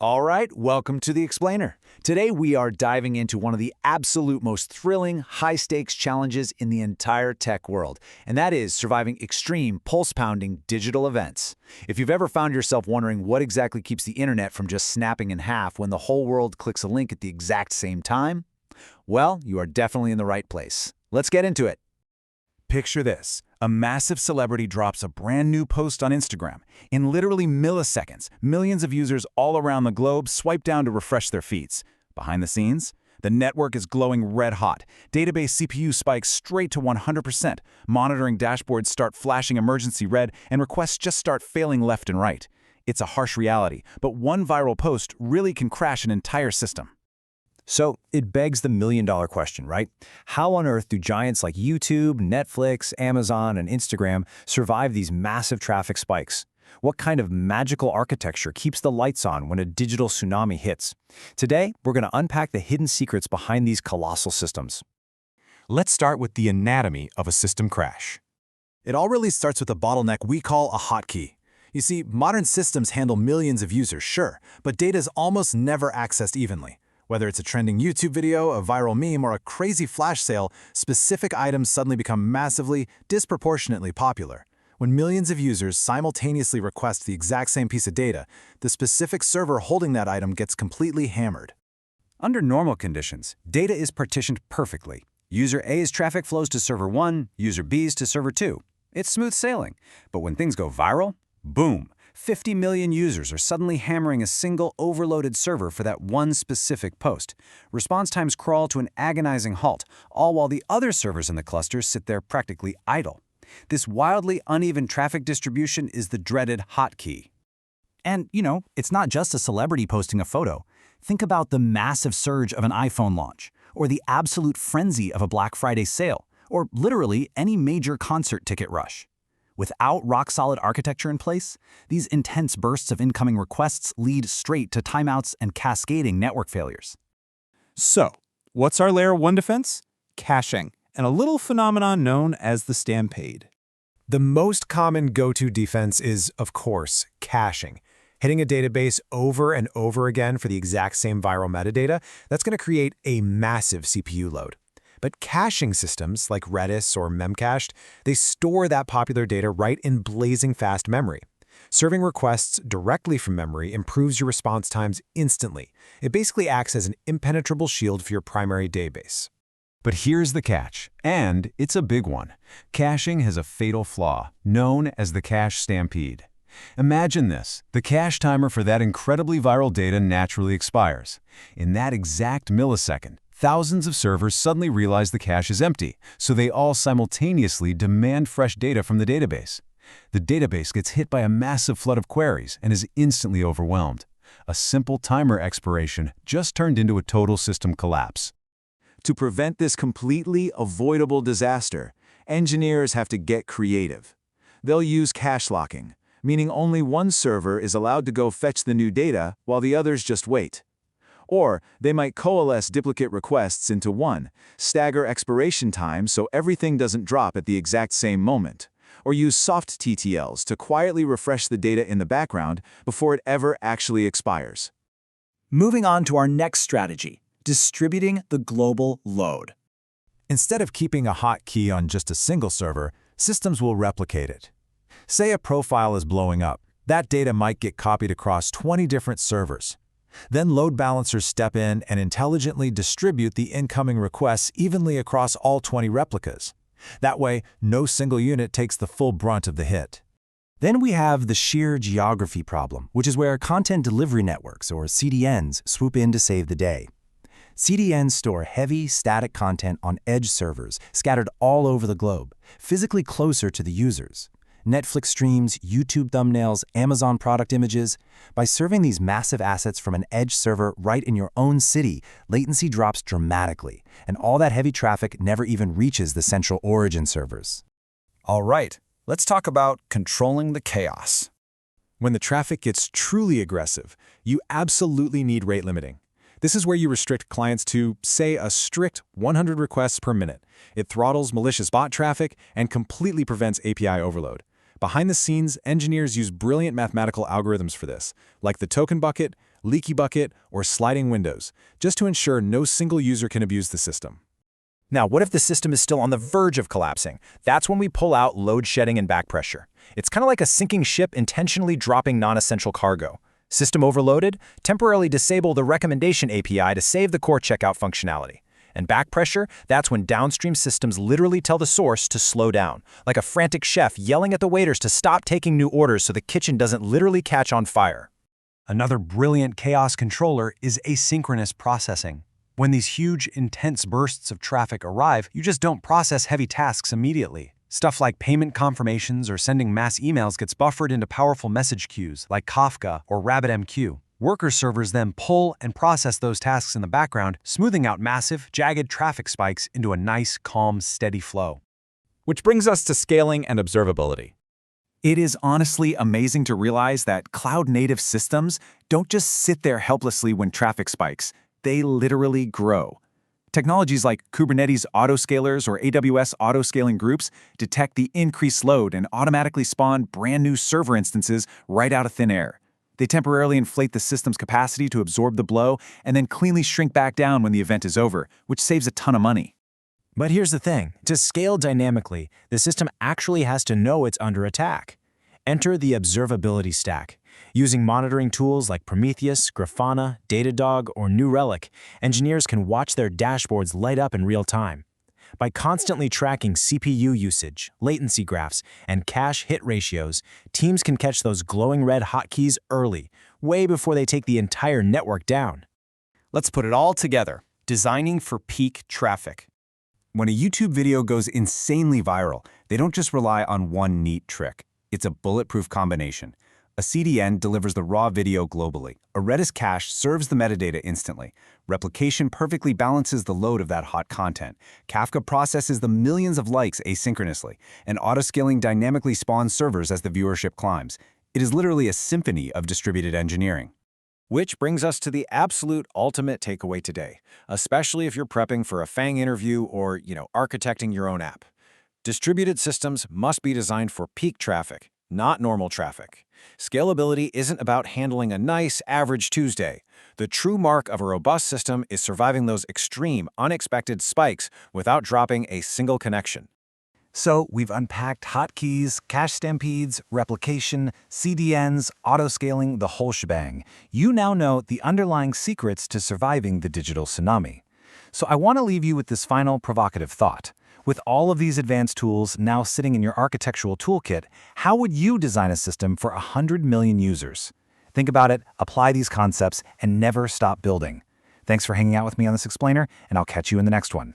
All right, welcome to The Explainer. Today we are diving into one of the absolute most thrilling, high-stakes challenges in the entire tech world, and that is surviving extreme, pulse-pounding digital events. If you've ever found yourself wondering what exactly keeps the internet from just snapping in half when the whole world clicks a link at the exact same time, well, you are definitely in the right place. Let's get into it. Picture this. A massive celebrity drops a brand new post on Instagram. In literally milliseconds, millions of users all around the globe swipe down to refresh their feeds. Behind the scenes, the network is glowing red hot. Database CPU spikes straight to 100%. Monitoring dashboards start flashing emergency red, and requests just start failing left and right. It's a harsh reality, but one viral post really can crash an entire system. So it begs the million-dollar question, right? How on earth do giants like YouTube, Netflix, Amazon, and Instagram survive these massive traffic spikes? What kind of magical architecture keeps the lights on when a digital tsunami hits? Today, we're going to unpack the hidden secrets behind these colossal systems. Let's start with the anatomy of a system crash. It all really starts with a bottleneck we call a hotkey. You see, modern systems handle millions of users, sure, but data is almost never accessed evenly. Whether it's a trending YouTube video, a viral meme, or a crazy flash sale, specific items suddenly become massively, disproportionately popular. When millions of users simultaneously request the exact same piece of data, the specific server holding that item gets completely hammered. Under normal conditions, data is partitioned perfectly. User A's traffic flows to server 1, user B's to server 2. It's smooth sailing. But when things go viral, boom! 50 million users are suddenly hammering a single overloaded server for that one specific post. Response times crawl to an agonizing halt, all while the other servers in the cluster sit there practically idle. This wildly uneven traffic distribution is the dreaded hotkey. And, it's not just a celebrity posting a photo. Think about the massive surge of an iPhone launch, or the absolute frenzy of a Black Friday sale, or literally any major concert ticket rush. Without rock-solid architecture in place, these intense bursts of incoming requests lead straight to timeouts and cascading network failures. So, what's our layer 1 defense? Caching, and a little phenomenon known as the Stampede. The most common go-to defense is, of course, caching. Hitting a database over and over again for the exact same viral metadata, that's going to create a massive CPU load. But caching systems, like Redis or Memcached, they store that popular data right in blazing fast memory. Serving requests directly from memory improves your response times instantly. It basically acts as an impenetrable shield for your primary database. But here's the catch, and it's a big one. Caching has a fatal flaw, known as the cache stampede. Imagine this. The cache timer for that incredibly viral data naturally expires. In that exact millisecond, thousands of servers suddenly realize the cache is empty, so they all simultaneously demand fresh data from the database. The database gets hit by a massive flood of queries and is instantly overwhelmed. A simple timer expiration just turned into a total system collapse. To prevent this completely avoidable disaster, engineers have to get creative. They'll use cache locking, meaning only one server is allowed to go fetch the new data while the others just wait. Or they might coalesce duplicate requests into one, stagger expiration time so everything doesn't drop at the exact same moment, or use soft TTLs to quietly refresh the data in the background before it ever actually expires. Moving on to our next strategy, distributing the global load. Instead of keeping a hotkey on just a single server, systems will replicate it. Say a profile is blowing up. That data might get copied across 20 different servers. Then load balancers step in and intelligently distribute the incoming requests evenly across all 20 replicas. That way, no single unit takes the full brunt of the hit. Then we have the sheer geography problem, which is where content delivery networks, or CDNs, swoop in to save the day. CDNs store heavy, static content on edge servers scattered all over the globe, physically closer to the users. Netflix streams, YouTube thumbnails, Amazon product images. By serving these massive assets from an edge server right in your own city, latency drops dramatically, and all that heavy traffic never even reaches the central origin servers. All right, let's talk about controlling the chaos. When the traffic gets truly aggressive, you absolutely need rate limiting. This is where you restrict clients to, say, a strict 100 requests per minute. It throttles malicious bot traffic and completely prevents API overload. Behind the scenes, engineers use brilliant mathematical algorithms for this, like the token bucket, leaky bucket, or sliding windows, just to ensure no single user can abuse the system. Now, what if the system is still on the verge of collapsing? That's when we pull out load shedding and back pressure. It's kind of like a sinking ship intentionally dropping non-essential cargo. System overloaded? Temporarily disable the recommendation API to save the core checkout functionality. And back pressure? That's when downstream systems literally tell the source to slow down, like a frantic chef yelling at the waiters to stop taking new orders so the kitchen doesn't literally catch on fire. Another brilliant chaos controller is asynchronous processing. When these huge, intense bursts of traffic arrive, you just don't process heavy tasks immediately. Stuff like payment confirmations or sending mass emails gets buffered into powerful message queues like Kafka or RabbitMQ. Worker servers then pull and process those tasks in the background, smoothing out massive, jagged traffic spikes into a nice, calm, steady flow. Which brings us to scaling and observability. It is honestly amazing to realize that cloud-native systems don't just sit there helplessly when traffic spikes. They literally grow. Technologies like Kubernetes autoscalers or AWS autoscaling groups detect the increased load and automatically spawn brand new server instances right out of thin air. They temporarily inflate the system's capacity to absorb the blow and then cleanly shrink back down when the event is over, which saves a ton of money. But here's the thing. To scale dynamically, the system actually has to know it's under attack. Enter the observability stack. Using monitoring tools like Prometheus, Grafana, Datadog, or New Relic, engineers can watch their dashboards light up in real time. By constantly tracking CPU usage, latency graphs, and cache hit ratios, teams can catch those glowing red hotkeys early, way before they take the entire network down. Let's put it all together. Designing for peak traffic. When a YouTube video goes insanely viral, they don't just rely on one neat trick. It's a bulletproof combination. A CDN delivers the raw video globally. A Redis cache serves the metadata instantly. Replication perfectly balances the load of that hot content. Kafka processes the millions of likes asynchronously. And autoscaling dynamically spawns servers as the viewership climbs. It is literally a symphony of distributed engineering. Which brings us to the absolute ultimate takeaway today, especially if you're prepping for a FAANG interview or, architecting your own app. Distributed systems must be designed for peak traffic, not normal traffic. Scalability isn't about handling a nice, average Tuesday. The true mark of a robust system is surviving those extreme, unexpected spikes without dropping a single connection. So we've unpacked hotkeys, cache stampedes, replication, CDNs, autoscaling, the whole shebang. You now know the underlying secrets to surviving the digital tsunami. So I want to leave you with this final provocative thought. With all of these advanced tools now sitting in your architectural toolkit, how would you design a system for 100 million users? Think about it, apply these concepts, and never stop building. Thanks for hanging out with me on this explainer, and I'll catch you in the next one.